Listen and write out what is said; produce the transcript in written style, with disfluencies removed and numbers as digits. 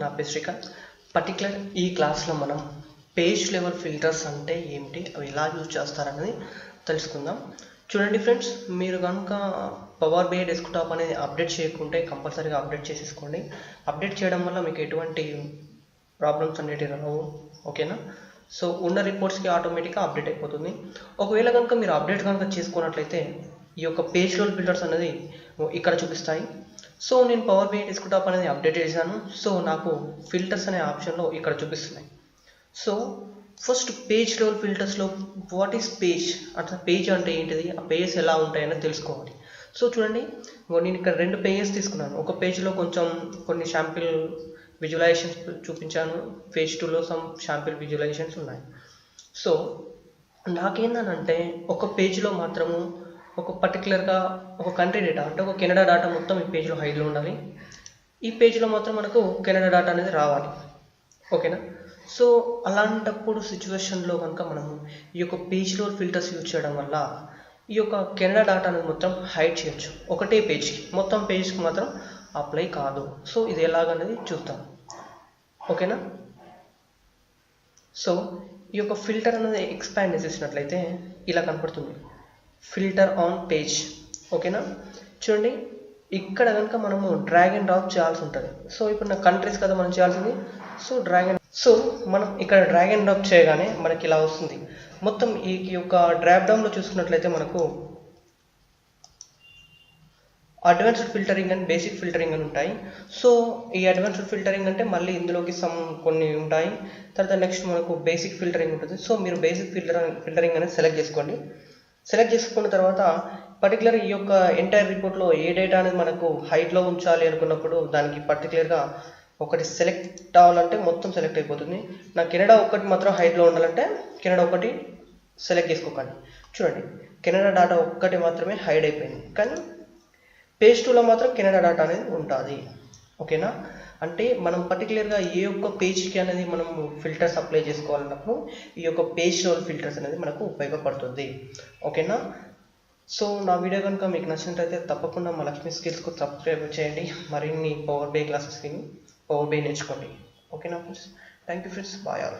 నా పేరు శ్రీకాంత్. పర్టికులర్ ఈ క్లాస్లో మనం పేజ్ లెవెల్ ఫిల్టర్స్ అంటే ఏమిటి, అవి ఎలా యూజ్ చేస్తారనేది తెలుసుకుందాం. చూడండి ఫ్రెండ్స్, మీరు కనుక పవర్ BI డెస్క్టాప్ అనేది అప్డేట్ చేయకుంటే కంపల్సరీగా అప్డేట్ చేసేసుకోండి. అప్డేట్ చేయడం వల్ల మీకు ఎటువంటి ప్రాబ్లమ్స్ అనేటివి రావు, ఓకేనా? సో ఉన్న రిపోర్ట్స్కి ఆటోమేటిక్గా అప్డేట్ అయిపోతుంది. ఒకవేళ కనుక మీరు అప్డేట్ కనుక చేసుకున్నట్లయితే ఈ యొక్క పేజ్ లెవెల్ ఫిల్టర్స్ అనేది ఇక్కడ చూపిస్తాయి. సో నేను పవర్ BI డెస్క్టాప్ అనేది అప్డేట్ చేశాను. సో నాకు ఫిల్టర్స్ అనే ఆప్షన్లో ఇక్కడ చూపిస్తున్నాయి. సో ఫస్ట్ పేజ్ లెవెల్ ఫిల్టర్స్లో వాట్ ఈస్ పేజ్ అంటే పేజ్ అంటే ఏంటిది, ఆ పేజెస్ ఎలా ఉంటాయని తెలుసుకోవాలి. సో చూడండి, నేను ఇక్కడ 2 పేజెస్ తీసుకున్నాను. ఒక పేజ్లో కొన్ని శాంపిల్ విజువలైజేషన్స్ చూపించాను, పేజ్ 2లో సమ్ శాంపిల్ విజువలైజేషన్స్ ఉన్నాయి. సో నాకేందనంటే ఒక పేజ్లో మాత్రము ఒక పర్టికులర్గా ఒక కంట్రీ డేటా అంటే ఒక కెనడా డేటా మొత్తం ఈ పేజ్లో హైడ్లో ఉండాలి. ఈ పేజ్లో మాత్రం మనకు కెనడా డేటా అనేది రావాలి, ఓకేనా? సో అలాంటప్పుడు సిచ్యువేషన్లో కనుక మనము ఈ యొక్క పేజ్ లెవెల్ ఫిల్టర్స్ యూజ్ చేయడం వల్ల ఈ యొక్క కెనడా డేటా అనేది మొత్తం హైడ్ చేయొచ్చు. ఒకటే పేజ్కి, మొత్తం పేజ్కి మాత్రం అప్లై కాదు. సో ఇది ఎలాగనేది చూద్దాం, ఓకేనా? సో ఈ యొక్క ఫిల్టర్ అనేది ఎక్స్పాండ్ చేసేసినట్లయితే ఇలా కనపడుతుంది, ఫిల్టర్ ఆన్ పేజ్, ఓకేనా? చూడండి, ఇక్కడ కనుక మనము డ్రాగ్ అండ్ డ్రాప్ చేయాల్సి ఉంటుంది. సో ఇప్పుడు నా కంట్రీస్ కదా మనం చేయాల్సింది. సో మనం ఇక్కడ డ్రాగ్ అండ్ డ్రాప్ చేయగానే మనకి ఇలా వస్తుంది. మొత్తం ఈ యొక్క డ్రాప్ డౌన్లో చూసుకున్నట్లయితే మనకు advanced filtering and basic filtering అని ఉంటాయి. సో ఈ అడ్వాన్స్డ్ ఫిల్టరింగ్ అంటే మళ్ళీ ఇందులోకి కొన్ని ఉంటాయి. తర్వాత నెక్స్ట్ మనకు బేసిక్ ఫిల్టరింగ్ ఉంటుంది. సో మీరు బేసిక్ ఫిల్టరింగ్ అనేది సెలెక్ట్ చేసుకోండి. సెలెక్ట్ చేసుకున్న తర్వాత పర్టికులర్ ఈ యొక్క ఎంటైర్ రిపోర్ట్లో ఏ డేటా అనేది మనకు హైట్లో ఉంచాలి అనుకున్నప్పుడు దానికి పర్టికులర్గా ఒకటి సెలెక్ట్ అవ్వాలంటే మొత్తం సెలెక్ట్ అయిపోతుంది. నా కెనడా ఒక్కటి మాత్రం హైట్లో ఉండాలంటే కెనడా ఒకటి సెలెక్ట్ చేసుకోకండి. చూడండి, కెనడా డేటా ఒక్కటి మాత్రమే హైడ్ అయిపోయింది, కానీ పేజ్ 2లో మాత్రం కెనడా డేటా అనేది ఉంటుంది, ఓకేనా? అంటే మనం పర్టికులర్గా ఏ ఒక్క పేజ్కి అనేది మనం ఫిల్టర్స్ అప్లై చేసుకోవాలన్నప్పుడు ఈ యొక్క పేజ్ లెవెల్ ఫిల్టర్స్ అనేది మనకు ఉపయోగపడుతుంది, ఓకేనా? సో నా వీడియో కనుక మీకు నచ్చినట్లయితే తప్పకుండా మా లక్ష్మీ స్కిల్స్కు సబ్స్క్రైబ్ చేయండి. మరిన్ని పవర్ BI క్లాసెస్కి పవర్ BI నేర్చుకోండి, ఓకేనా friends? Thank you friends, bye all.